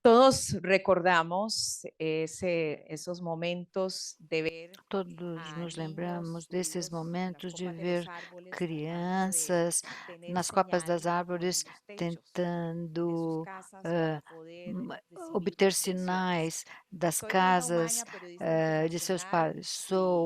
Todos recordamos esos momentos de ver Todos a nos lembramos niños desses subidos en las momentos de copas de los ver árboles tratando de crianças tener nas copas señal das árvores con los techos de sus tentando, casas para hã, poder ma recibir obter bendiciones. sinais das Soy Glenda casas, Umaña, periodista de seus internacional, pais.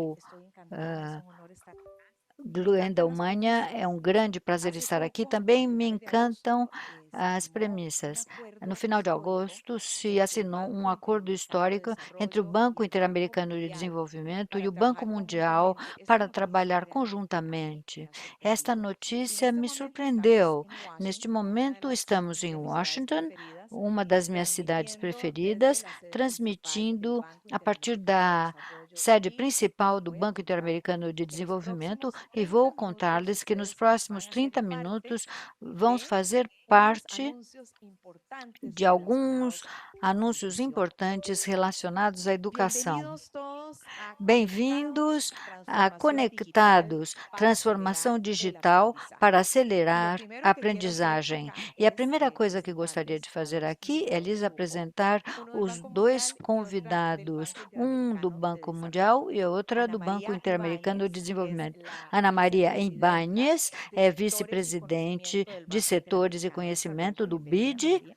y Sou, estoy encantada, es hã, un honor estar acá. Me Glenda encantan las Umaña, é premisas. um grande prazer Hace estar aqui. poco, a Também me finales de encantam agosto, se as firmó un premissas. No acuerdo final de histórico agosto, se entre el assinou um Banco acordo Interamericano de histórico entre o Desarrollo y Banco el Banco Interamericano de Mundial Desenvolvimento e para o Banco trabajar Mundial conjuntamente. Esta para noticia trabalhar realmente a mí conjuntamente. me ha Esta sorprendido. Y en notícia este me momento estamos surpreendeu. en Neste Washington, una momento, estamos em de mis ciudades Washington, preferidas, uma das minhas cidades transmitiendo desde preferidas, la sede principal del transmitindo Banco a partir Interamericano de da Desarrollo sede y principal do voy a Banco contarles Interamericano de que los Desenvolvimento próximos e vou 30 minutos contar-lhes que nos ustedes próximos van a ser 30 parte minutos vamos de fazer unos parte anuncios importantes de alguns relacionados a la anúncios educación. importantes relacionados à educação. Bienvenidos todos a Conectados, Bem-vindos a Transformación Digital Conectados, para transformação acelerar el digital para aprendizaje. Y lo acelerar a primero que quiero hacer aprendizagem. acá E a es primeira coisa que gostaria presentarles de a fazer dos aqui é invitados lhes de lujo, apresentar uno del os Banco dois Mundial y otra del convidados, Banco um do Interamericano de Banco Mundial Desarrollo. e outra Ana do Banco María Interamericano de Ibáñez es Desenvolvimento. la Ana Maria vicepresidenta Ibáñez de é Sectores y vice-presidente Conocimiento del de Banco Setores e Interamericano de Conhecimento Desarrollo. do Bienvenida, Ana BID. María.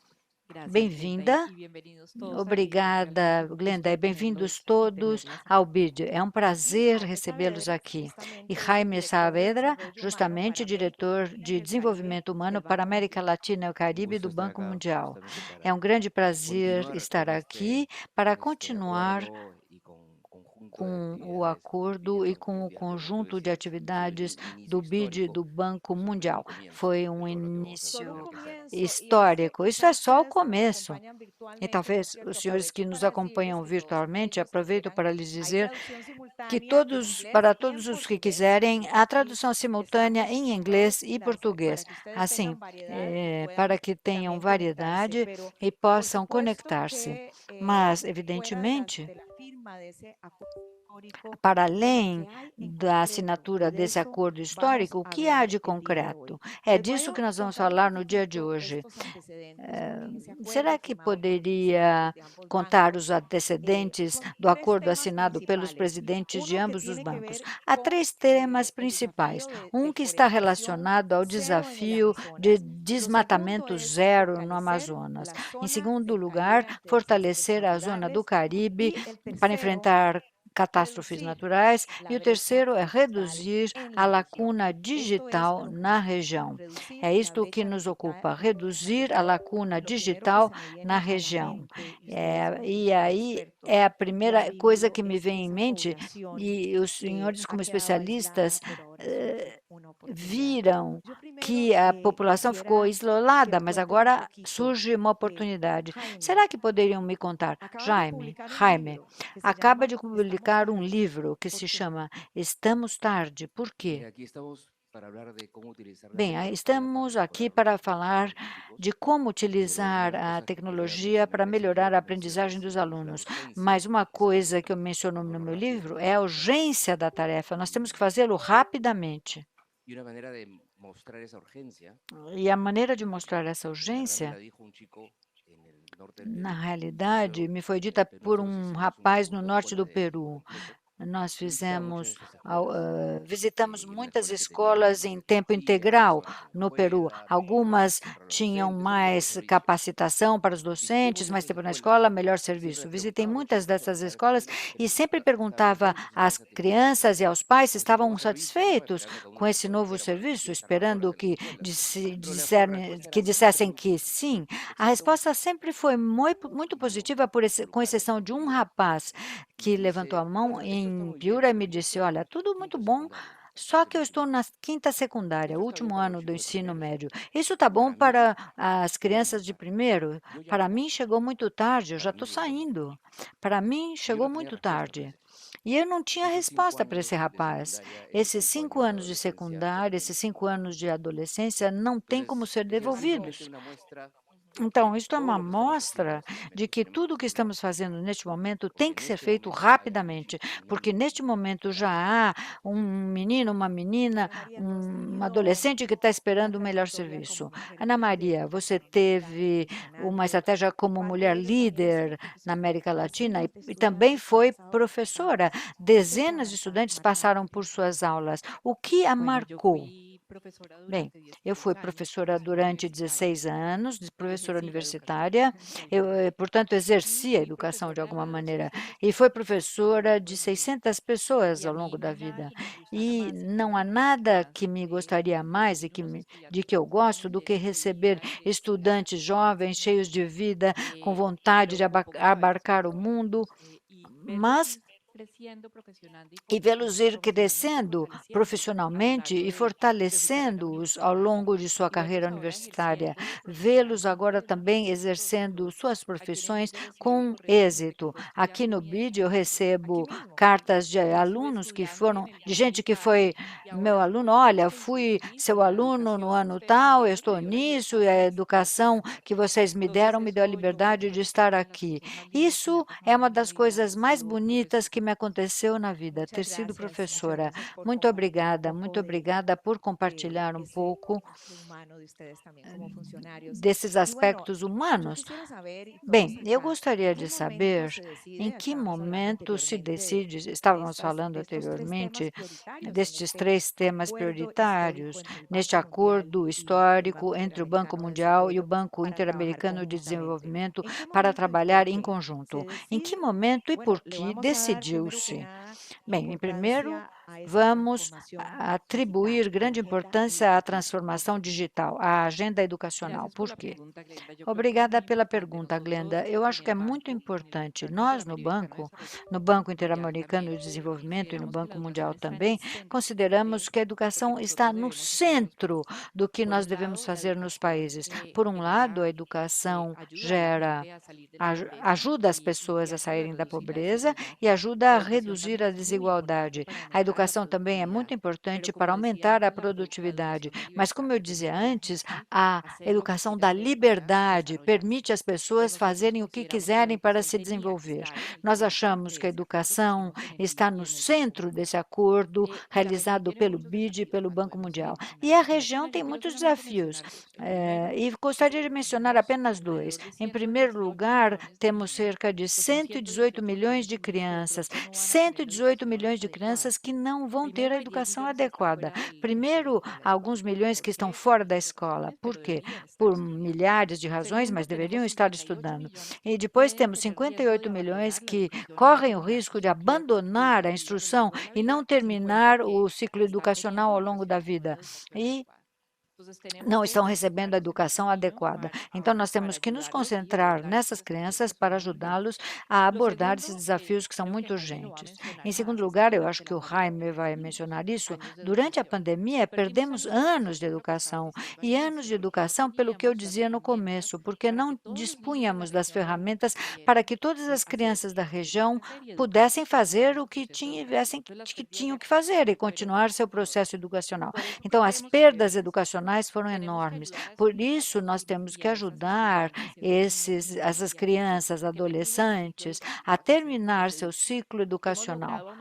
Gracias, Glenda, Bem-vinda. y bienvenidos todos al BID. Obrigada, Realmente un Glenda, e gusto bem-vindos tenerlos y todos tenerlas ao acá. BID. É um Y prazer Jaime recebê-los Saavedra, aqui. E justamente es Jaime director de Saavedra, Desarrollo Humano justamente para América diretor Latina y de el Caribe Desenvolvimento Humano del para a Banco América Mundial. Latina e o Un Caribe do gusto estar Banco acá Mundial. justamente É para um grande prazer continuar estar aqui para con este continuar acuerdo y con conjunto de com o actividades del BID acordo del e Banco com o Mundial, que como tú conjunto de decías, ha sido atividades un inicio do BID e histórico, do Banco pero solo es un Mundial. comienzo Foi de um todo lo que vamos a Solo un tener início que hacer. comienzo y histórico. Isso é ya só o ustedes nos começo. acompañan E virtualmente. Por talvez os cierto, senhores que aprovecho nos para decirles acompanham que todos virtualmente, aquellos que aproveito quieran, para lhes hay dizer traducción que simultánea en todos, inglés para y en todos os que portugués. quiserem, há Y tradução simultânea estamos em inglês todos e para português, que ustedes assim, tengan variedad y para puedan que tenham también conectarse. variedade Pero e por possam supuesto conectar-se. que Mas, fuera evidentemente, de la firma de ese acuerdo histórico, para de lo além que hay en da concreto, assinatura y de desse eso acordo vamos histórico, o a que há hablar de el día de hoy. concreto? É Les voy disso a que nós vamos contar un falar no dia de poquito hoje. estos antecedentes, porque ese Será acuerdo que firmado por el presidente poderia de ambos contar os bancos antecedentes son do tres acordo temas assinado pelos principales. presidentes de Uno que ambos os tiene que bancos? ver Há con três temas el principais. desafío de Um que está deforestación relacionado ao cero en el desafio de Amazonas. Lo segundo desmatamento es zero no fortalecer Amazonas. la Em zona segundo del Caribe lugar, ante desastres fortalecer a zona do naturales. Caribe Y el para tercero, enfrentar catástrofes reducir naturais. E la o brecha terceiro é digital reduzir en a la región. lacuna Esto es a digital lo que na nos ocupa, região. reducir É la isto que brecha nos digital ocupa, en la reduzir a región. lacuna Y lo primero que digital se me na viene a la região. mente, y ustedes que E son aí é a expertos y han primeira coisa vivido, que me es vem em esa mente, población e os que senhores, ha como quedado aislada, especialistas, pero ahora surge eh, una oportunidad. viram Yo primero que a população ficou quisiera que isolada, me mas cuenten un agora poquito. surge uma oportunidade. Jaime, Será que poderiam me contar? acaban de Jaime, publicar un Jaime, libro que se acaba llama de Estamos publicar um tarde. livro que ¿Por se qué? chama Estamos Tarde. Por quê? Mira, aquí estamos para hablar de cómo utilizar la Bem, tecnología para estamos aqui mejorar los para aprendizajes de falar los chicos, de como pero una de utilizar las a cosas que quería tecnologia para mencionar es la melhorar a urgencia de aprendizagem dos esto, es la alunos. urgencia Mas uma de sacar coisa que eu esto menciono de no forma meu rápida livro y é a eficaz. urgência da tarefa. Nós temos que Y, fazê-lo rapidamente. y una manera de mostrar esa urgencia, E a maneira de mostrar essa la verdad me urgência, la dijo un chico en el norte del na Perú. realidade, Nosotros me foi en el dita Perú por nosotros um hicimos un rapaz no curso de norte escuelas do de tiempo Peru. completo. Nós Yo visitaba muchas de fizemos, estas escuelas visitamos y eran muitas escuelas que escolas tenían em tempo tecnología, integral zonas en la no Peru. escuela, mejor Algumas para los tinham docentes, un mejor mais servicio. capacitação para os docentes, Visitemos mais esas tempo na escuelas escola, melhor y siempre serviço. les Visitei preguntaba a los muitas chicos, dessas ¿sabes escolas qué es lo que e tenemos sempre estaban perguntava contentos con às esa tecnología? crianças e aos pais se Con este estavam nuevo servicio, ¿no? satisfeitos Esperando que un com día esse novo pudiéramos serviço, recibir estas mejoras esperando en las que, escuelas. Pero la respuesta era siempre dissessem que positiva. sim. A Excepto un resposta sempre foi muito niño positiva, com ubicado en exceção de um Piura rapaz y que levantou a dice, mão bueno, esto está em muy Piura bien, e me pero yo disse: estoy "Olha, en tudo muito quinto bom, secundario, só hace que eu mucho estou ya. na quinta secundária, o Eso está bien último para los ano do chicos de ensino primeros, médio. Isso está bom para mí para as llegó muy crianças de tarde. primeiro? Yo ya no Para puedo mim esperar, chegou muito tarde, eu já para estou mí llegó muy tarde. saindo. Para mim Y yo chegou no tenía muito respuesta para tarde". ese chico. E eu não tinha Esos cinco resposta para esse años de rapaz. secundaria, esos Esses cinco 5 años de anos de adolescencia secundária, perdieron esses el 5 tiempo. anos de adolescência não têm como Entonces, ser esa es simplemente devolvidos. una muestra Então, isto é uma amostra de que tudo o que estamos fazendo neste momento tem que ser feito rapidamente, porque neste momento já há um menino, uma menina, um adolescente que está esperando o melhor serviço. Ana Maria, você teve uma estratégia como mulher líder na América Latina e também foi professora. Dezenas de estudantes passaram por suas aulas. O que a marcou? Bem, eu fui professora durante 16 anos, professora universitária, portanto, exerci a educação de alguma maneira, e fui professora de 600 pessoas ao longo da vida. E não há nada que me gostaria mais e de que eu gosto do que receber estudantes jovens, cheios de vida, com vontade de abarcar o mundo, mas e vê-los ir crescendo profissionalmente e fortalecendo-os ao longo de sua carreira universitária, vê-los agora também exercendo suas profissões com êxito. Aqui no BID eu recebo cartas de alunos que foram, de gente que foi meu aluno, olha, fui seu aluno no ano tal, eu estou nisso, e a educação que vocês me deu a liberdade de estar aqui. Isso é uma das coisas mais bonitas que me aconteceu na vida, ter sido professora. Muito obrigada por compartilhar um pouco desses aspectos humanos. Bem, eu gostaria de saber em que momento se decide, estávamos falando anteriormente, destes 3 temas prioritários, neste acordo histórico entre o Banco Mundial e o Banco Interamericano de Desenvolvimento para trabalhar em conjunto. Em que momento e por que decidiu-se? Bem, em primeiro, vamos atribuir grande importância à transformação digital, à agenda educacional. Por quê? Obrigada pela pergunta, Glenda. Eu acho que é muito importante. Nós, no Banco Interamericano de Desenvolvimento e no Banco Mundial também, consideramos que a educação está no centro do que nós devemos fazer nos países. Por um lado, a educação ajuda as pessoas a saírem da pobreza e ajuda a reduzir a desigualdade. A educação também é muito importante para aumentar a produtividade, mas, como eu dizia antes, a educação da liberdade permite às pessoas fazerem o que quiserem para se desenvolver. Nós achamos que a educação está no centro desse acordo realizado pelo BID e pelo Banco Mundial. E a região tem muitos desafios, e gostaria de mencionar apenas 2. Em primeiro lugar, temos cerca de 118 milhões de crianças, 118 milhões de crianças que não vão ter a educação adequada. Primeiro, alguns milhões que estão fora da escola. Por quê? Por milhares de razões, mas deveriam estar estudando. E depois temos 58 milhões que correm o risco de abandonar a instrução e não terminar o ciclo educacional ao longo da vida. E não estão recebendo a educação adequada. Então, nós temos que nos concentrar nessas crianças para ajudá-los a abordar esses desafios que são muito urgentes. Em segundo lugar, eu acho que o Jaime vai mencionar isso, durante a pandemia perdemos anos de educação, e anos de educação pelo que eu dizia no começo, porque não dispunhamos das ferramentas para que todas as crianças da região pudessem fazer o que tinham que fazer e continuar seu processo educacional. Então, as perdas educacionais foram enormes. Por isso, nós temos que ajudar essas crianças, adolescentes, a terminar seu ciclo educacional.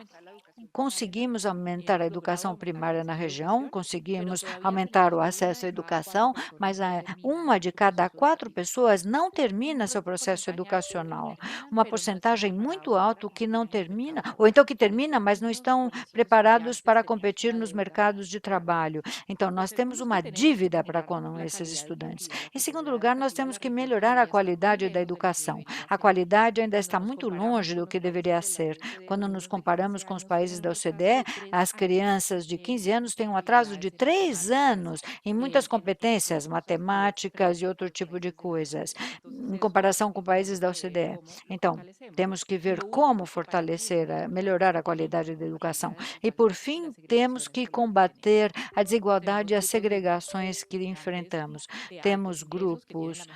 Conseguimos aumentar a educação primária na região, conseguimos aumentar o acesso à educação, mas uma de cada 4 pessoas não termina seu processo educacional. Uma porcentagem muito alta que não termina, ou então que termina, mas não estão preparados para competir nos mercados de trabalho. Então, nós temos uma dívida para com esses estudantes. Em segundo lugar, nós temos que melhorar a qualidade da educação. A qualidade ainda está muito longe do que deveria ser. Quando nos comparamos com os países da OCDE, as crianças de 15 anos têm um atraso de 3 anos em muitas competências, matemáticas e outro tipo de coisas, em comparação com países da OCDE. Então, temos que ver como fortalecer, melhorar a qualidade da educação. E, por fim, temos que combater a desigualdade e as segregações que enfrentamos. Temos grupos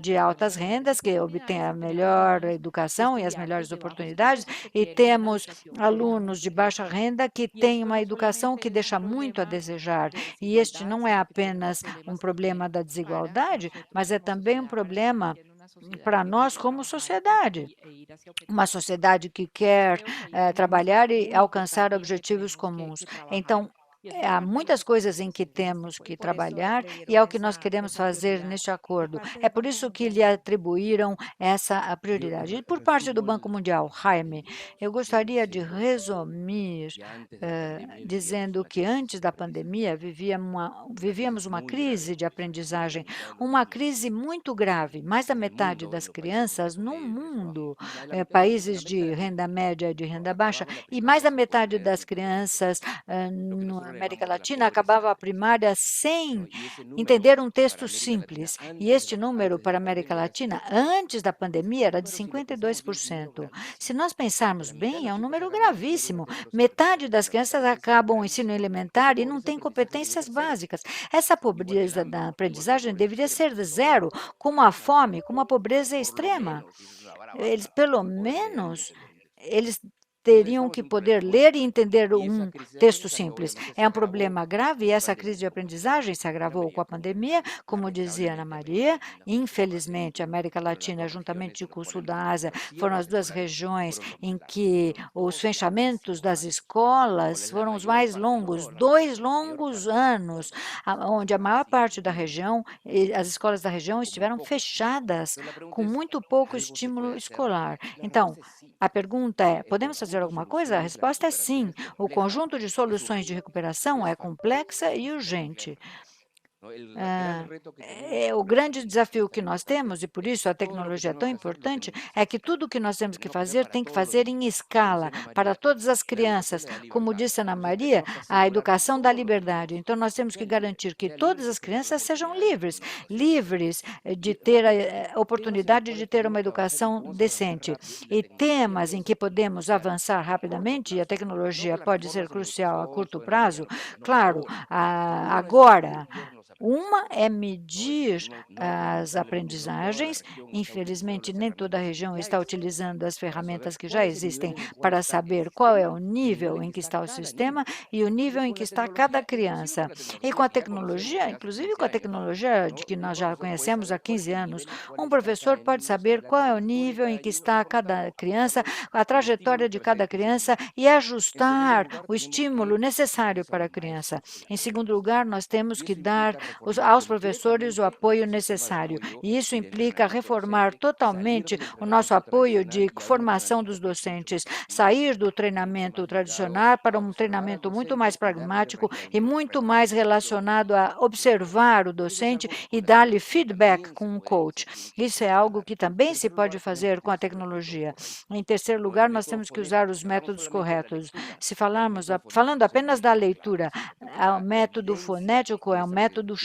de altas rendas que obtêm a melhor educação e as melhores oportunidades, e temos alunos de baixa renda que têm uma educação que deixa muito a desejar. E este não é apenas um problema da desigualdade, mas é também um problema para nós como sociedade. Uma sociedade que quer trabalhar e alcançar objetivos comuns. Então, há muitas coisas em que temos que trabalhar e é o que nós queremos fazer neste acordo. É por isso que lhe atribuíram essa a prioridade. E por parte do Banco Mundial, Jaime, eu gostaria de resumir dizendo que antes da pandemia vivíamos uma crise de aprendizagem, uma crise muito grave. Mais da metade das crianças no mundo, países de renda média e de renda baixa, e mais da metade das crianças na América Latina acabava a primária sem entender um texto simples. E este número para a América Latina, antes da pandemia, era de 52%. Se nós pensarmos bem, é um número gravíssimo. Metade das crianças acabam o ensino elementar e não têm competências básicas. Essa pobreza da aprendizagem deveria ser de zero, como a fome, como a pobreza extrema. Eles, pelo menos, eles teriam que poder ler e entender um texto simples. É um problema grave e essa crise de aprendizagem se agravou com a pandemia, como dizia Ana Maria. Infelizmente, a América Latina, juntamente com o sul da Ásia, foram as duas regiões em que os fechamentos das escolas foram os mais longos, 2 longos anos, onde a maior parte da região, as escolas da região estiveram fechadas, com muito pouco estímulo escolar. Então, a pergunta é: podemos fazer alguma coisa? A resposta é sim. O conjunto de soluções de recuperação é complexa e urgente. O grande desafio que nós temos, e por isso a tecnologia é tão importante, é que tudo o que nós temos que fazer tem que fazer em escala, para todas as crianças. Como disse Ana Maria, a educação da liberdade. Então, nós temos que garantir que todas as crianças sejam livres, livres de ter a oportunidade de ter uma educação decente. E temas em que podemos avançar rapidamente, e a tecnologia pode ser crucial a curto prazo, claro, agora, uma é medir as aprendizagens. Infelizmente, nem toda a região está utilizando as ferramentas que já existem para saber qual é o nível em que está o sistema e o nível em que está cada criança. E com a tecnologia, inclusive com a tecnologia de que nós já conhecemos há 15 anos, um professor pode saber qual é o nível em que está cada criança, a trajetória de cada criança e ajustar o estímulo necessário para a criança. Em segundo lugar, nós temos que dar aos professores o apoio necessário. E isso implica reformar totalmente o nosso apoio de formação dos docentes, sair do treinamento tradicional para um treinamento muito mais pragmático e muito mais relacionado a observar o docente e dar-lhe feedback com um coach. Isso é algo que também se pode fazer com a tecnologia. Em terceiro lugar, nós temos que usar os métodos corretos. Se falando apenas da leitura, o método fonético é um método-chave,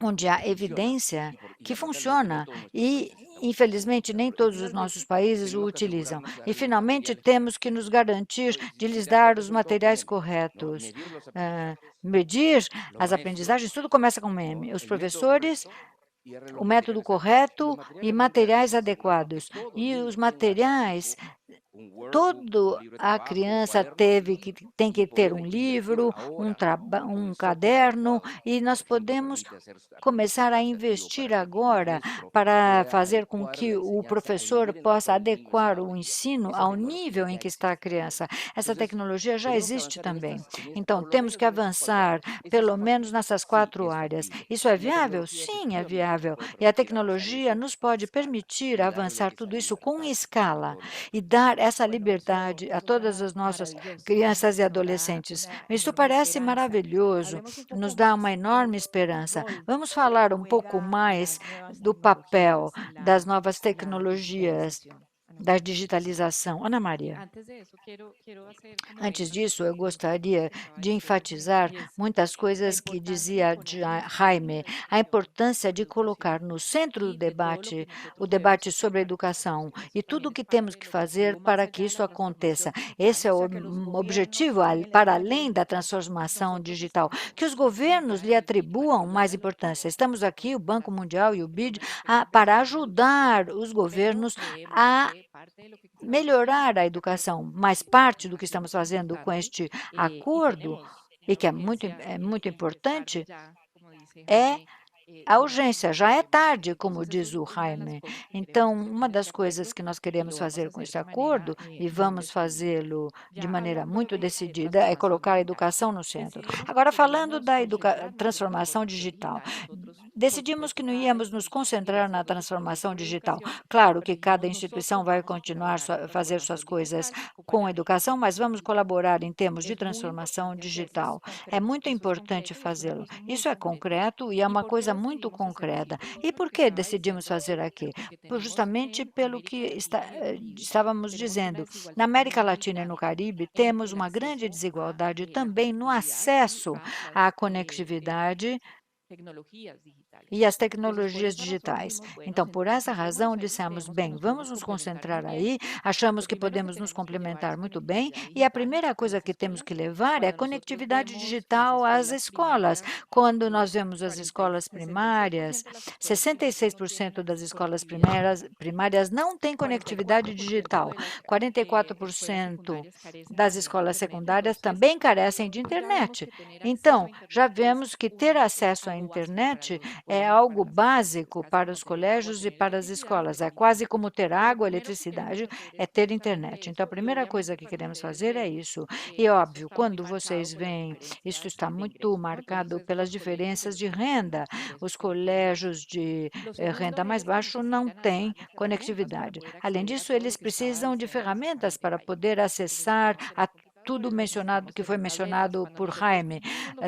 onde há evidência que funciona e, infelizmente, nem todos os nossos países o utilizam. E, finalmente, temos que nos garantir de lhes dar os materiais corretos. Medir as aprendizagens, tudo começa com meme. Os professores, o método correto e materiais adequados. E os materiais, toda a criança tem que ter um livro, um caderno, e nós podemos começar a investir agora para fazer com que o professor possa adequar o ensino ao nível em que está a criança. Essa tecnologia já existe também. Então, temos que avançar, pelo menos nessas 4 áreas. Isso é viável? Sim, é viável. E a tecnologia nos pode permitir avançar tudo isso com escala e dar essa liberdade a todas as nossas crianças e adolescentes. Isso parece maravilhoso, nos dá uma enorme esperança. Vamos falar um pouco mais do papel das novas tecnologias, da digitalização. Ana Maria. Antes disso, eu gostaria de enfatizar muitas coisas que dizia Jaime, a importância de colocar no centro do debate o debate sobre a educação e tudo o que temos que fazer para que isso aconteça. Esse é o objetivo, para além da transformação digital, que os governos lhe atribuam mais importância. Estamos aqui, o Banco Mundial e o BID, para ajudar os governos a melhorar a educação, mas parte do que estamos fazendo com este acordo, e que é muito importante, é a urgência. Já é tarde, como diz o Jaime. Então, uma das coisas que nós queremos fazer com este acordo, e vamos fazê-lo de maneira muito decidida, é colocar a educação no centro. Agora, falando da transformação digital, decidimos que não íamos nos concentrar na transformação digital. Claro que cada instituição vai continuar fazer suas coisas com educação, mas vamos colaborar em termos de transformação digital. É muito importante fazê-lo. Isso é concreto e é uma coisa muito concreta. E por que decidimos fazer aqui? Justamente pelo que estávamos dizendo. Na América Latina e no Caribe, temos uma grande desigualdade também no acesso à conectividade e as tecnologias digitais. Então, por essa razão, dissemos, bem, vamos nos concentrar aí, achamos que podemos nos complementar muito bem, e a primeira coisa que temos que levar é a conectividade digital às escolas. Quando nós vemos as escolas primárias, 66% das escolas primárias não têm conectividade digital, 44% das escolas secundárias também carecem de internet. Então, já vemos que ter acesso à internet é algo básico para os colégios e para as escolas. É quase como ter água, eletricidade, é ter internet. Então, a primeira coisa que queremos fazer é isso. E, óbvio, quando vocês veem, isso está muito marcado pelas diferenças de renda. Os colégios de renda mais baixa não têm conectividade. Além disso, eles precisam de ferramentas para poder acessar a tudo mencionado que foi mencionado por Jaime,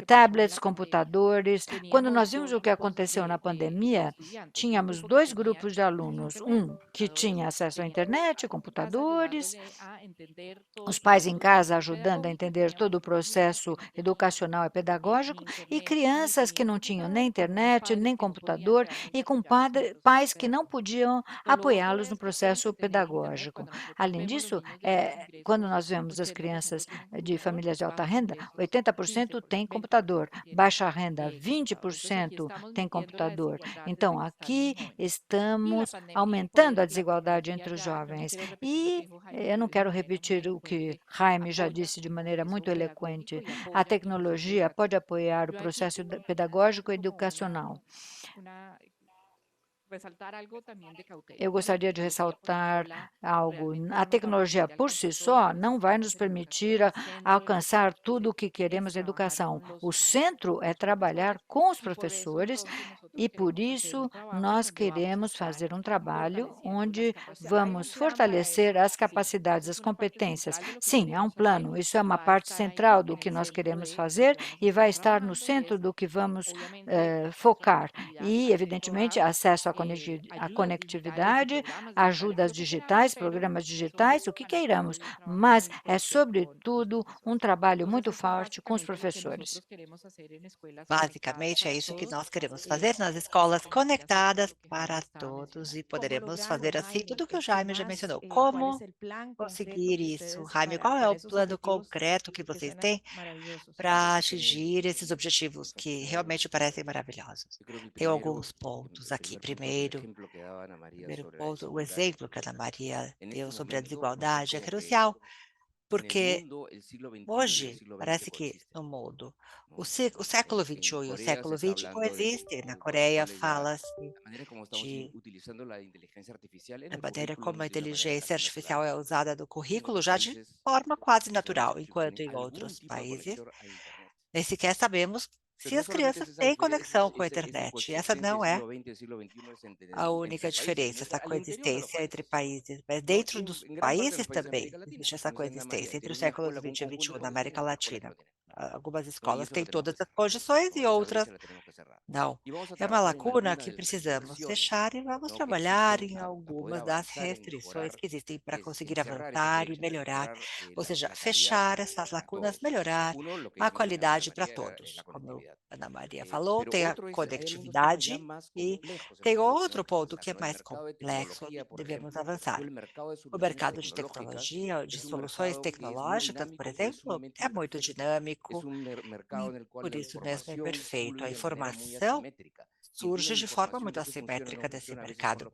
tablets, computadores. Quando nós vimos o que aconteceu na pandemia, tínhamos 2 grupos de alunos, um que tinha acesso à internet, computadores, os pais em casa ajudando a entender todo o processo educacional e pedagógico, e crianças que não tinham nem internet, nem computador, e com pais que não podiam apoiá-los no processo pedagógico. Além disso, quando nós vemos as crianças de famílias de alta renda, 80% têm computador, baixa renda, 20% têm computador. Então, aqui estamos aumentando a desigualdade entre os jovens. E eu não quero repetir o que Jaime já disse de maneira muito eloquente. A tecnologia pode apoiar o processo pedagógico e educacional. Eu gostaria de ressaltar algo. A tecnologia por si só não vai nos permitir alcançar tudo o que queremos na educação. O centro é trabalhar com os professores e, por isso, nós queremos fazer um trabalho onde vamos fortalecer as capacidades, as competências. Sim, há um plano. Isso é uma parte central do que nós queremos fazer e vai estar no centro do que vamos focar. E, evidentemente, acesso à conectividade, ajudas digitais, programas digitais, o que queiramos, mas é, sobretudo, um trabalho muito forte com os professores. Basicamente, é isso que nós queremos fazer nas escolas conectadas para todos e poderemos fazer assim tudo o que o Jaime já mencionou. Como conseguir isso? Jaime, qual é o plano concreto que vocês têm para atingir esses objetivos que realmente parecem maravilhosos? Tem alguns pontos aqui. Primeiro ponto, o exemplo que a Ana Maria deu sobre a desigualdade é crucial, porque hoje parece que no mundo o século XXI e o século XX coexistem. Na Coreia fala-se de da maneira como a inteligência artificial é usada no currículo já de forma quase natural, enquanto em outros países nem sequer sabemos se as crianças têm conexão com a internet. Essa não é a única diferença, essa coexistência entre países, mas dentro dos países também existe essa coexistência entre os séculos XX e XXI na América Latina. Algumas escolas têm todas as condições e outras não. É uma lacuna que precisamos fechar e vamos trabalhar em algumas das restrições que existem para conseguir avançar e melhorar, ou seja, fechar essas lacunas, melhorar a qualidade para todos. Como a Ana Maria falou, tem a conectividade e tem outro ponto que é mais complexo e devemos avançar. O mercado de tecnologia, de soluções tecnológicas, por exemplo, é muito dinâmico e por isso mesmo é perfeito. A informação surge de forma muito assimétrica desse mercado.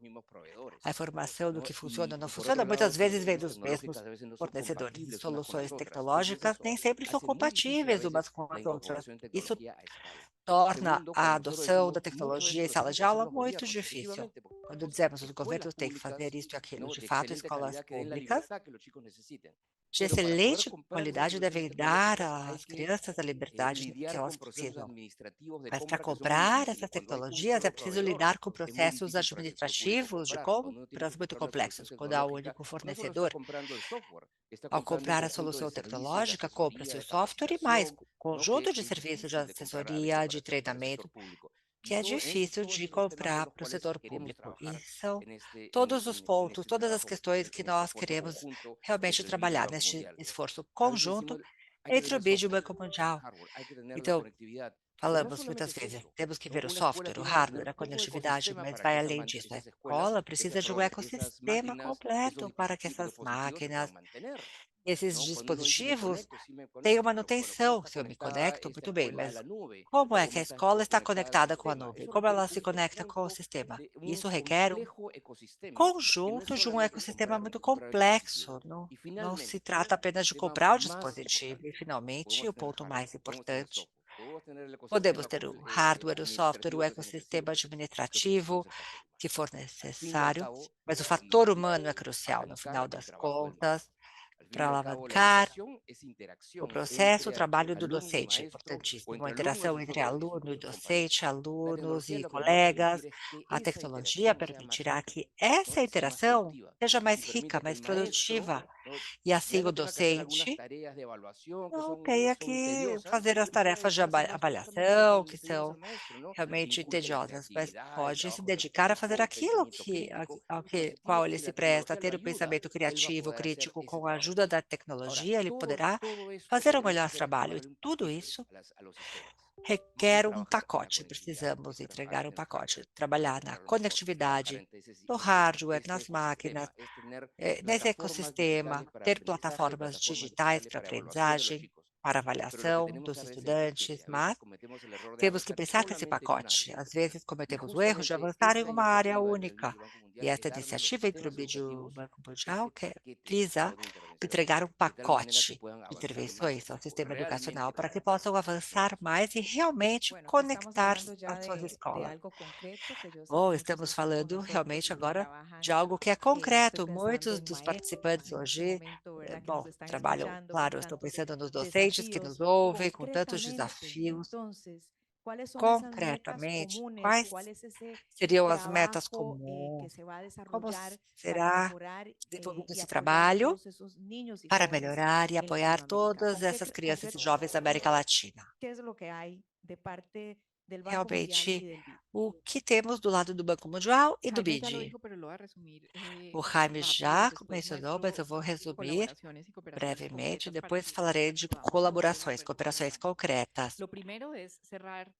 A informação do que funciona ou não funciona muitas vezes vem dos mesmos fornecedores, e soluções tecnológicas nem sempre são compatíveis umas com as outras. Isso torna a adoção da tecnologia em sala de aula muito difícil. Quando dizemos que o governo tem que fazer isso e aquilo, de fato, escolas públicas de excelente qualidade devem dar às crianças a liberdade que elas precisam. Mas para comprar essas tecnologias é preciso lidar com processos administrativos de compras muito complexos, quando há um único fornecedor. Ao comprar a solução tecnológica, compra-se o software e mais conjunto de serviços de assessoria, de treinamento, que é difícil de comprar para o setor público. E são todos os pontos, todas as questões que nós queremos realmente trabalhar neste esforço conjunto entre o BID e o Banco Mundial. Então, falamos muitas vezes, temos que ver o software, o hardware, a conectividade, mas vai além disso. A escola precisa de um ecossistema completo para que essas máquinas, esses dispositivos tenham manutenção. Se eu me conecto, muito bem, mas como é que a escola está conectada com a nuvem? Como ela se conecta com o sistema? Isso requer um conjunto de um ecossistema muito complexo. Não se trata apenas de comprar o dispositivo. E, finalmente, o ponto mais importante, podemos ter o hardware, o software, o ecossistema administrativo que for necessário, mas o fator humano é crucial, no final das contas, para alavancar o processo, o trabalho do docente é importantíssimo, a interação entre aluno e docente, alunos e colegas. A tecnologia permitirá que essa interação seja mais rica, mais produtiva, e assim o docente não tenha que fazer as tarefas de avaliação, que são realmente tediosas, mas pode se dedicar a fazer aquilo qual ele se presta, ter o pensamento criativo, crítico, com a ajuda da tecnologia, ele poderá fazer o melhor trabalho. E tudo isso requer um pacote, precisamos entregar um pacote, trabalhar na conectividade, no hardware, nas máquinas, nesse ecossistema, ter plataformas digitais para aprendizagem, para avaliação dos estudantes, mas temos que pensar nesse pacote. Às vezes cometemos o erro de avançar em uma área única, e esta iniciativa entre o BID e o Banco Mundial visa entregar um pacote de intervenções ao sistema educacional para que possam avançar mais e realmente conectar as suas escolas. Bom, estamos falando realmente agora de algo que é concreto. Muitos dos participantes hoje, bom, trabalham, claro, eu estou pensando nos docentes que nos ouvem com tantos desafios. Concretamente, quais seriam as metas comuns? Como será desenvolvido esse trabalho para melhorar e apoiar todas essas crianças e jovens da América Latina? Realmente, o que temos do lado do Banco Mundial e do BID? O Jaime já mencionou, mas eu vou resumir brevemente, depois falarei de colaborações, cooperações concretas.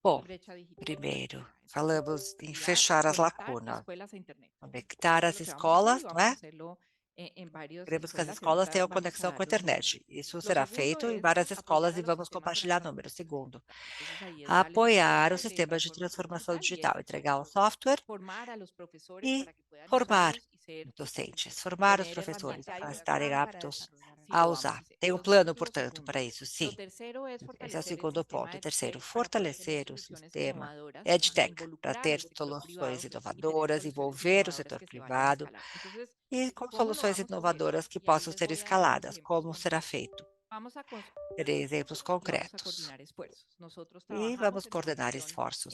Bom, primeiro, falamos em fechar as lacunas, conectar as escolas, não é? Queremos que as escolas tenham conexão com a internet. Isso será feito em várias escolas e vamos compartilhar números. Segundo, apoiar os sistemas de transformação digital, entregar o software e formar os docentes, formar os professores para estarem aptos a usar. Tem um plano, portanto, para isso, sim. Esse é o segundo ponto. Terceiro, fortalecer o sistema EdTech para ter soluções inovadoras, envolver o setor privado e com soluções inovadoras que possam ser escaladas. Como será feito? Terei exemplos concretos. E vamos coordenar esforços.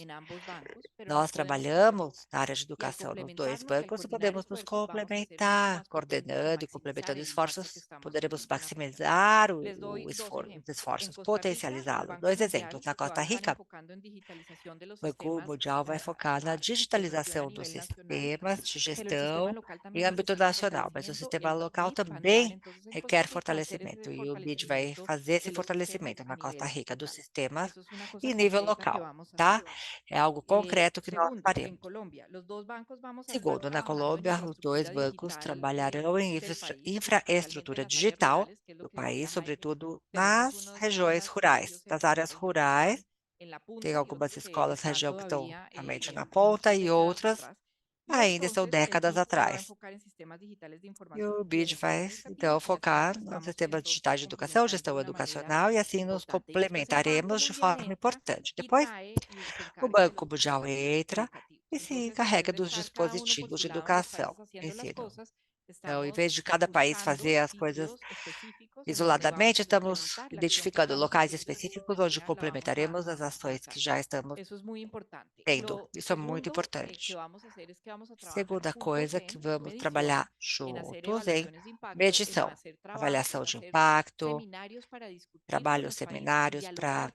Nós trabalhamos na área de educação nos dois bancos e podemos nos complementar, coordenando e complementando esforços, poderemos maximizar os esforços, potencializá-los. Dois exemplos. Na Costa Rica, o Banco Mundial vai focar na digitalização dos sistemas de gestão em âmbito nacional, mas o sistema local também requer fortalecimento e o BID vai fazer esse fortalecimento na Costa Rica dos sistemas em nível local, tá? É algo concreto que nós faremos. Segundo, na Colômbia, os dois bancos trabalharão em infraestrutura digital do país, sobretudo nas regiões rurais, nas áreas rurais, Tem algumas escolas na região que estão realmente na ponta e outras ainda estão décadas atrás. E o BID vai, então, focar no sistema digital de educação, gestão educacional, e assim nos complementaremos de forma importante. Depois, o Banco Mundial entra e se encarrega dos dispositivos de educação, ensino. Então, em vez de cada país fazer as coisas isoladamente, estamos identificando locais específicos onde complementaremos as ações que já estamos tendo. Isso é muito importante. Segunda coisa que vamos trabalhar juntos em medição, avaliação de impacto, trabalho seminários para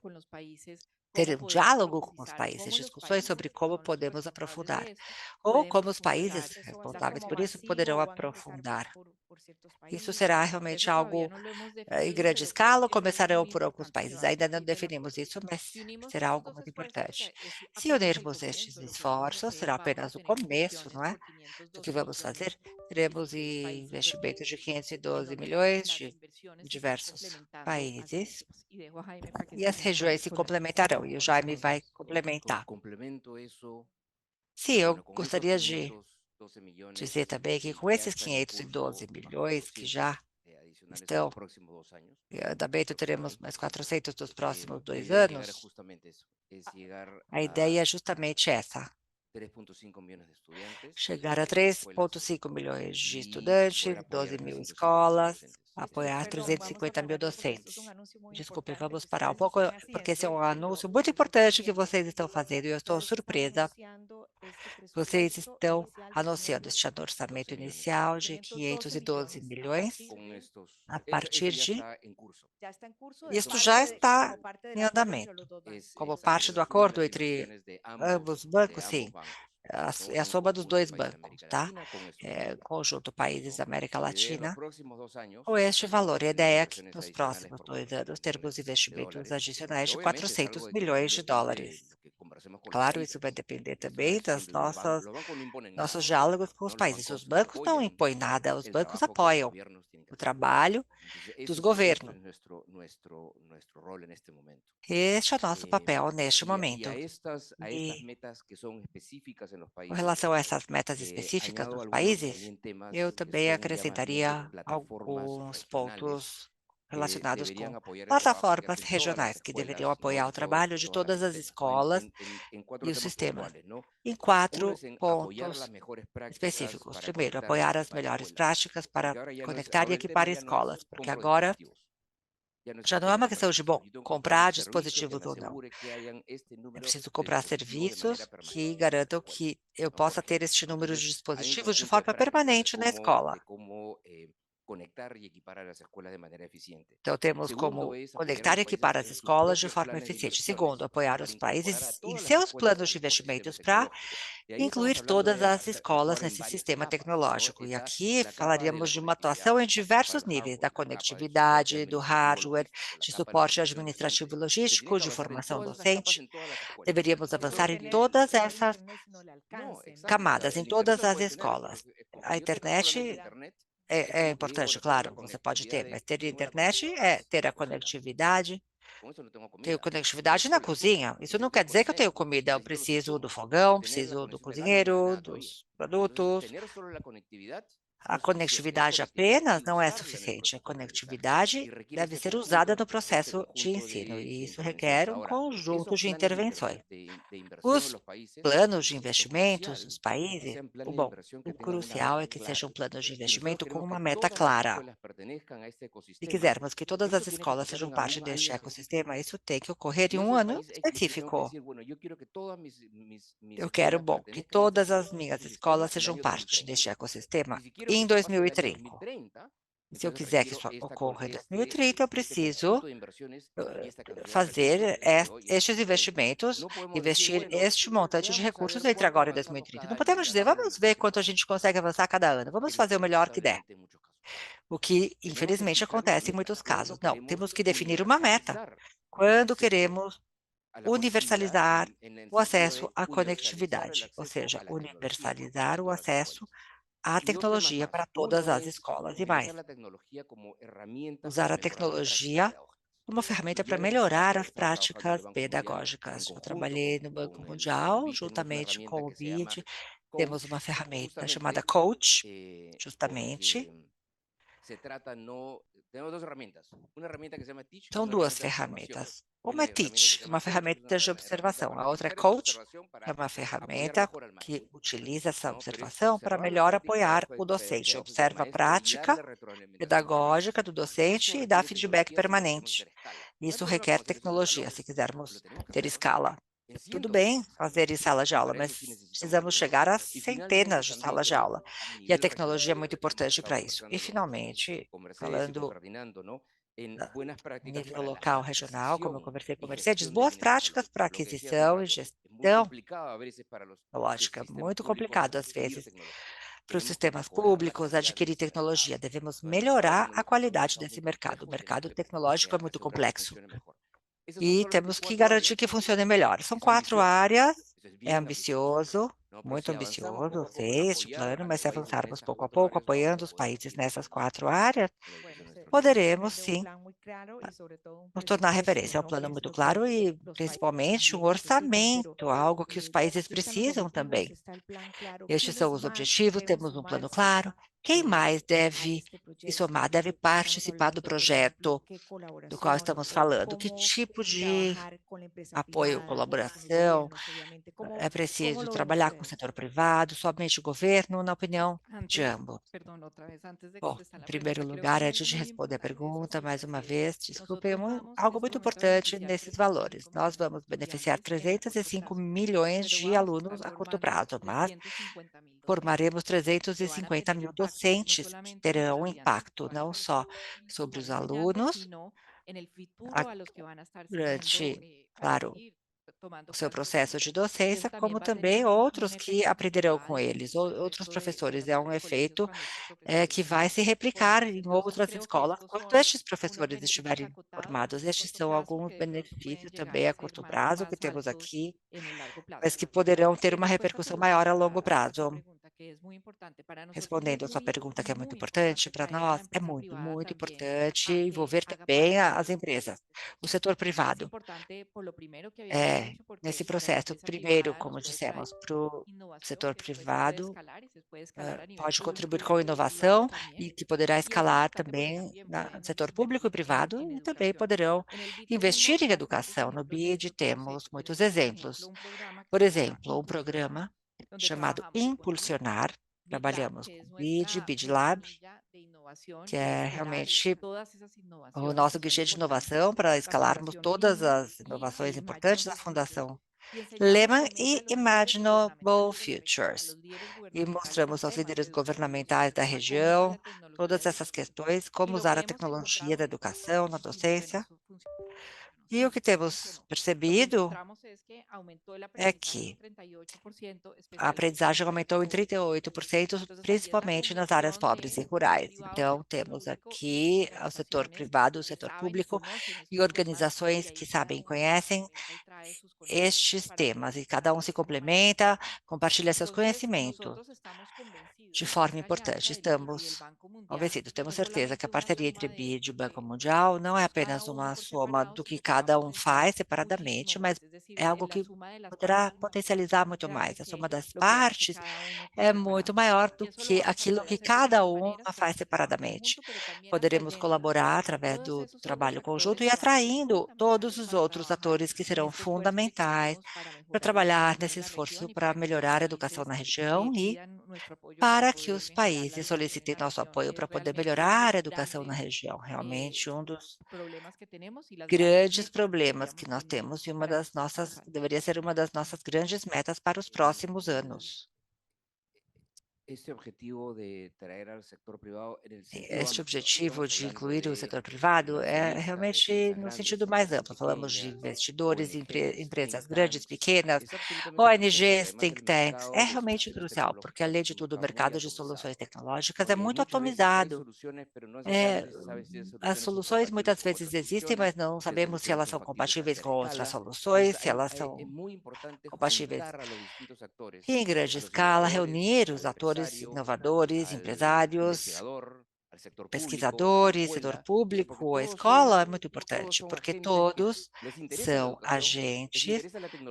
ter um diálogo com os países, discussões sobre como podemos aprofundar, ou como os países responsáveis por isso poderão aprofundar. Isso será realmente algo em grande escala, ou começarão por alguns países. Ainda não definimos isso, mas será algo muito importante. Se unirmos estes esforços, será apenas o começo, não é? Do que vamos fazer. Teremos investimentos de 512 milhões de diversos países e as regiões se complementarão, e o Jaime vai complementar. Sim, eu gostaria de dizer também que com esses 512 milhões que já estão, também teremos mais 400 nos próximos 2 anos, a ideia é justamente essa, chegar a 3,5 milhões de estudantes, 12 mil escolas, apoiar 350 mil docentes. Desculpe, vamos parar um pouco, porque esse é um anúncio muito importante que vocês estão fazendo e eu estou surpresa. Vocês estão anunciando este orçamento inicial de 512 milhões a partir de... Isto já está em andamento, como parte do acordo entre ambos os bancos, sim. É a soma dos 2 bancos, tá? Conjunto países da América Latina, com este valor. E a ideia é que nos próximos 2 anos termos investimentos adicionais de 400 milhões de dólares. Claro, isso vai depender também das nossos diálogos com os países. Os bancos não impõem nada, os bancos apoiam o trabalho dos governos. Este é o nosso papel neste momento. E com relação a essas metas específicas dos países, eu também acrescentaria alguns pontos relacionados com plataformas regionais que deveriam apoiar o trabalho de todas as escolas e os sistemas, em 4 pontos específicos. Primeiro, apoiar as melhores práticas para conectar e equipar escolas, porque agora já não é uma questão de, bom, comprar dispositivos ou não. É preciso comprar serviços que garantam que eu possa ter este número de dispositivos de forma permanente na escola. Então, temos como conectar e equipar as escolas de forma eficiente. Segundo, apoiar os países em seus planos de investimentos para incluir todas as escolas nesse sistema tecnológico. E aqui falaríamos de uma atuação em diversos níveis, da conectividade, do hardware, de suporte administrativo e logístico, de formação docente. Deveríamos avançar em todas essas camadas, em todas as escolas. A internet é importante, claro, você pode ter, mas ter internet é ter a conectividade. Tenho conectividade na cozinha. Isso não quer dizer que eu tenho comida. Eu preciso do fogão, preciso do cozinheiro, dos produtos. A conectividade apenas não é suficiente. A conectividade deve ser usada no processo de ensino, e isso requer um conjunto de intervenções. Os planos de investimentos dos países, o crucial é que sejam planos de investimento com uma meta clara. Se quisermos que todas as escolas sejam parte deste ecossistema, isso tem que ocorrer em um ano específico. Eu quero, que todas as minhas escolas sejam parte deste ecossistema em 2030. Se eu quiser que isso ocorra em 2030, eu preciso fazer estes investimentos, investir este montante de recursos entre agora e 2030. Não podemos dizer, vamos ver quanto a gente consegue avançar cada ano, vamos fazer o melhor que der. O que, infelizmente, acontece em muitos casos. Não, temos que definir uma meta. Quando queremos universalizar o acesso à conectividade, ou seja, universalizar o acesso à tecnologia para todas as escolas e mais. Usar a tecnologia uma ferramenta para melhorar as práticas pedagógicas. Eu trabalhei no Banco Mundial, juntamente com o BID, temos uma ferramenta chamada Coach, justamente. São duas ferramentas. Uma é Teach, uma ferramenta de observação. A outra é Coach, que é uma ferramenta que utiliza essa observação para melhor apoiar o docente. Observa a prática pedagógica do docente e dá feedback permanente. Isso requer tecnologia, se quisermos ter escala. Tudo bem fazer em sala de aula, mas precisamos chegar a centenas de salas de aula. E a tecnologia é muito importante para isso. E, finalmente, falando nível local, regional, como eu conversei com o Mercedes, boas práticas para aquisição e gestão tecnológica. Muito complicado, às vezes, para os sistemas públicos adquirir tecnologia. Devemos melhorar a qualidade desse mercado. O mercado tecnológico é muito complexo e temos que garantir que funcione melhor. São 4 áreas, é ambicioso, muito ambicioso, sei, este plano, mas se avançarmos pouco a pouco, apoiando os países nessas 4 áreas, poderemos sim nos tornar referência. É um plano muito claro e, principalmente, um orçamento, algo que os países precisam também. Estes são os objetivos, temos um plano claro. Quem mais deve se somar, deve participar do projeto do qual estamos falando? Que tipo de apoio, colaboração? É preciso trabalhar com o setor privado, somente o governo, na opinião de ambos? Bom, em primeiro lugar, antes de responder a pergunta, mais uma vez, desculpem, algo muito importante nesses valores. Nós vamos beneficiar 305 milhões de alunos a curto prazo, mas formaremos 350 mil docentes que terão impacto não só sobre os alunos, a- durante, claro, o seu processo de docência, como também outros que aprenderão com eles, outros professores. É um efeito que vai se replicar em outras escolas quando estes professores estiverem formados. Estes são alguns benefícios também a curto prazo que temos aqui, mas que poderão ter uma repercussão maior a longo prazo. Respondendo a sua pergunta, que é muito importante para nós, é muito, muito importante envolver também as empresas, o setor privado. Nesse processo, primeiro, como dissemos, para o setor privado, pode contribuir com inovação e que poderá escalar também no setor público e privado e também poderão investir em educação. No BID temos muitos exemplos. Por exemplo, um programa chamado Impulsionar, trabalhamos com BID, BID Lab, que é realmente o nosso guichê de inovação para escalarmos todas as inovações importantes da Fundação Lehman e Imaginable Futures. E mostramos aos líderes governamentais da região todas essas questões, como usar a tecnologia da educação, na docência. E o que temos percebido é que a aprendizagem aumentou em 38%, principalmente nas áreas pobres e rurais. Então, temos aqui o setor privado, o setor público e organizações que sabem e conhecem estes temas, e cada um se complementa, compartilha seus conhecimentos de forma importante. Estamos convencidos, temos certeza que a parceria entre BID e o Banco Mundial não é apenas uma soma do que cada um faz separadamente, mas é algo que poderá potencializar muito mais. A soma das partes é muito maior do que aquilo que cada uma faz separadamente. Poderemos colaborar através do trabalho conjunto e atraindo todos os outros atores que serão fundamentais para trabalhar nesse esforço para melhorar a educação na região e para que os países solicitem nosso apoio para poder melhorar a educação na região. Realmente, um dos grandes problemas que nós temos e deveria ser uma das nossas grandes metas para os próximos anos. Este objetivo de incluir o setor privado é realmente no sentido mais amplo. Falamos de investidores, empresas grandes, pequenas, ONGs, think tanks. É realmente crucial, porque, além de tudo, o mercado de soluções tecnológicas é muito atomizado. É, as soluções muitas vezes existem, mas não sabemos se elas são compatíveis com outras soluções, se elas são compatíveis. E, em grande escala, reunir os atores inovadores, empresários, pesquisadores, setor público, a escola é muito importante, porque todos são agentes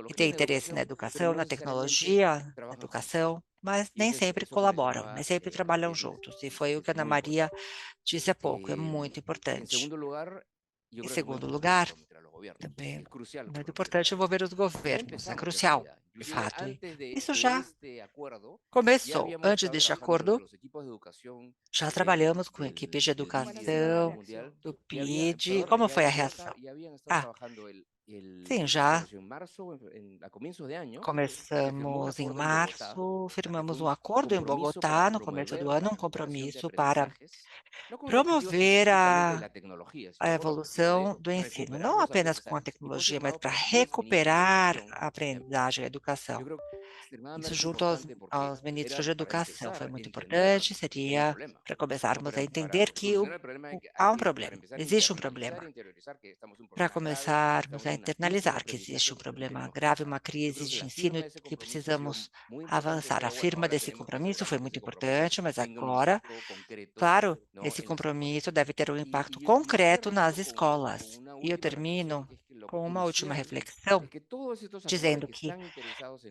que têm interesse na educação, na tecnologia, na educação, mas nem sempre colaboram, nem sempre trabalham juntos. E foi o que a Ana Maria disse há pouco, é muito importante. Em segundo lugar, também é muito importante envolver os governos, é crucial, de fato. Isso já começou. Antes deste acordo, já trabalhamos com equipes de educação, do PID. Como foi a reação? Ah, sim, já começamos em março, firmamos um acordo em Bogotá no começo do ano, um compromisso para promover a evolução do ensino, não apenas com a tecnologia, mas para recuperar a aprendizagem e a educação. Isso junto aos ministros de educação foi muito importante, seria para começarmos a entender que há um problema, existe um problema, para começarmos a internalizar que existe um problema grave, uma crise de ensino que precisamos avançar. A firma desse compromisso foi muito importante, mas agora, claro, esse compromisso deve ter um impacto concreto nas escolas. E eu termino com uma última reflexão, dizendo que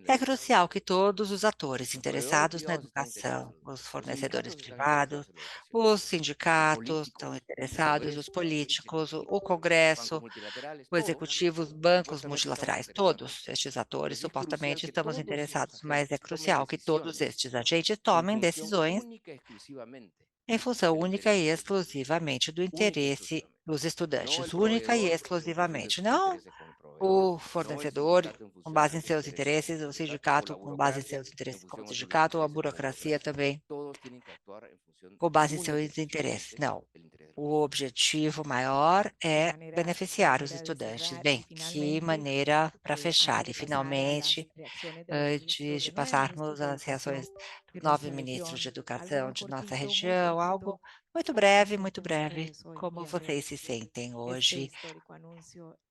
é crucial que todos os atores interessados na educação, os fornecedores privados, os sindicatos estão interessados, os políticos, o Congresso, o executivo, os bancos multilaterais, todos estes atores supostamente estamos interessados, mas é crucial que todos estes agentes tomem decisões em função única e exclusivamente do interesse dos estudantes, única e exclusivamente, não o fornecedor com base em seus interesses, o sindicato com base em seus interesses como sindicato, ou a burocracia também com base em seus interesses. Não, o objetivo maior é beneficiar os estudantes. Bem, que maneira para fechar. E, finalmente, antes de passarmos às reações dos 9 ministros de educação de nossa região, algo muito breve, como vocês se sentem hoje,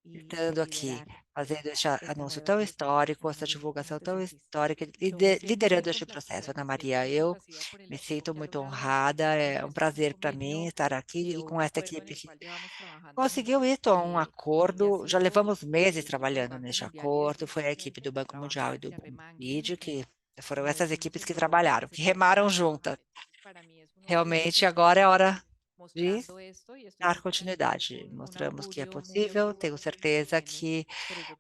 estando aqui, fazendo este anúncio tão histórico, essa divulgação tão histórica, liderando este processo. Ana Maria, eu me sinto muito honrada, é um prazer para mim estar aqui e com essa equipe que conseguiu isso, um acordo, já levamos meses trabalhando neste acordo, foi a equipe do Banco Mundial e do BID, que foram essas equipes que trabalharam, que remaram juntas. Realmente, agora é hora de dar continuidade. Mostramos que é possível, tenho certeza que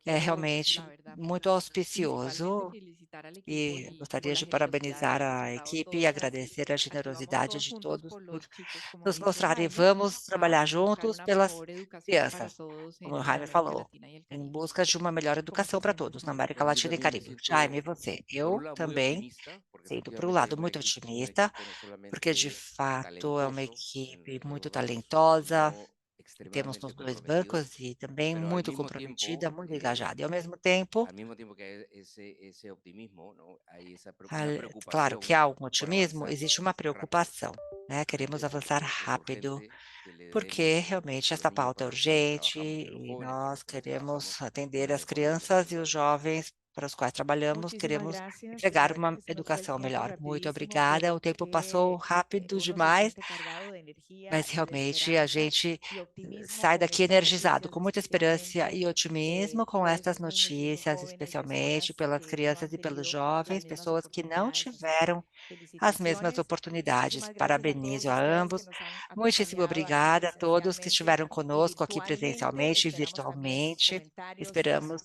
é realmente muito auspicioso e gostaria de parabenizar a equipe e agradecer a generosidade de todos por nos mostrarem. Vamos trabalhar juntos pelas crianças, como o Jaime falou, em busca de uma melhor educação para todos na América Latina e Caribe. Jaime, você? Eu também sinto por um lado muito otimista, porque de fato é uma equipe muito talentosa, temos nos 2 bancos e também muito comprometida, muito engajada. E ao mesmo tempo, claro que há um otimismo, existe uma preocupação, né? Queremos avançar rápido, porque realmente essa pauta é urgente e nós queremos atender as crianças e os jovens para os quais trabalhamos, queremos entregar uma educação melhor. Muito obrigada, o tempo passou rápido demais, mas realmente a gente sai daqui energizado, com muita esperança e otimismo com estas notícias, especialmente pelas crianças e pelos jovens, pessoas que não tiveram as mesmas oportunidades. Parabenizo a ambos. Muitíssimo obrigada a todos que estiveram conosco aqui presencialmente e virtualmente. Esperamos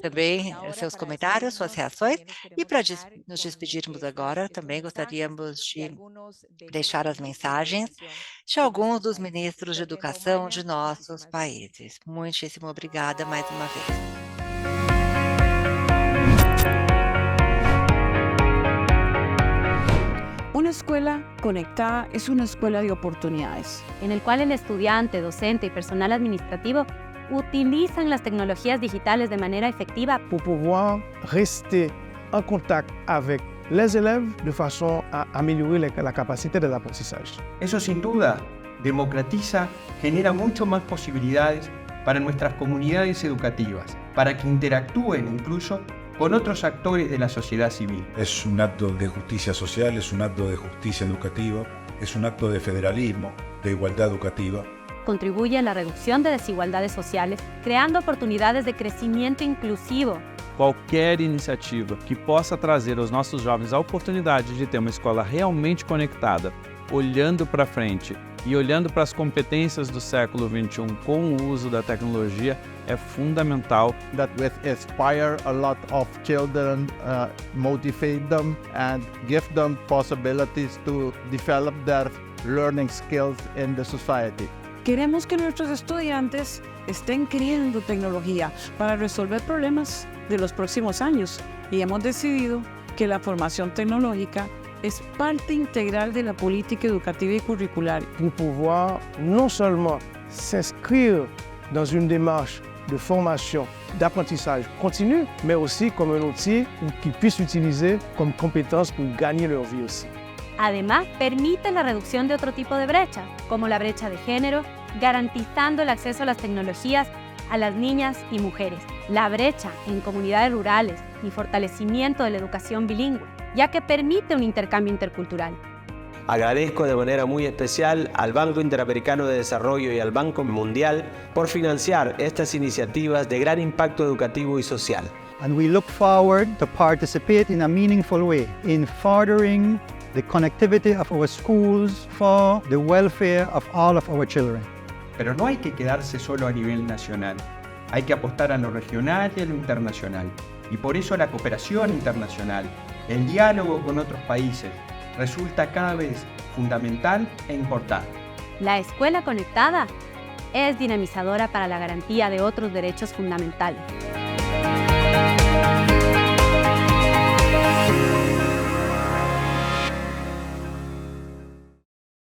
também seus comentários, suas reações. E para nos despedirmos agora, também gostaríamos de deixar as mensagens de alguns dos ministros de educação de nossos países. Muitíssimo obrigada mais uma vez. Una escuela conectada es una escuela de oportunidades. En el cual el estudiante, docente y personal administrativo utilizan las tecnologías digitales de manera efectiva pour pouvoir rester en contact avec les élèves de façon à améliorer la capacité de l'apprentissage. Eso sin duda democratiza, genera mucho más posibilidades para nuestras comunidades educativas, para que interactúen incluso con otros actores de la sociedad civil. Es un acto de justicia social, es un acto de justicia educativa, es un acto de federalismo, de igualdad educativa. Contribuye a la reducción de desigualdades sociales, creando oportunidades de crescimento inclusivo. Qualquer iniciativa que possa trazer aos nossos jovens a oportunidade de ter uma escola realmente conectada, olhando para frente e olhando para as competências do século XXI com o uso da tecnologia é fundamental. That will inspire a lot of children, motivate them and give them possibilities to develop their learning skills in the society. Queremos que nuestros estudiantes estén creando tecnología para resolver problemas de los próximos años y hemos decidido que la formación tecnológica es parte integral de la política educativa y curricular. Pour pouvoir non seulement s'inscrire dans une démarche de formation, d'apprentissage continu, mais aussi comme un outil qu'ils puissent utiliser comme compétence pour gagner leur vie aussi. Además, permite la reducción de otro tipo de brechas, como la brecha de género, garantizando el acceso a las tecnologías a las niñas y mujeres, la brecha en comunidades rurales y fortalecimiento de la educación bilingüe, ya que permite un intercambio intercultural. Agradezco de manera muy especial al Banco Interamericano de Desarrollo y al Banco Mundial por financiar estas iniciativas de gran impacto educativo y social. And we look forward to participate in a meaningful way in furthering the connectivity of our schools for the welfare of all of our children. Pero no hay que quedarse solo a nivel nacional. Hay que apostar a lo regional y a lo internacional. Y por eso la cooperación internacional, el diálogo con otros países, resulta cada vez fundamental e importante. La escuela conectada es dinamizadora para la garantía de otros derechos fundamentales.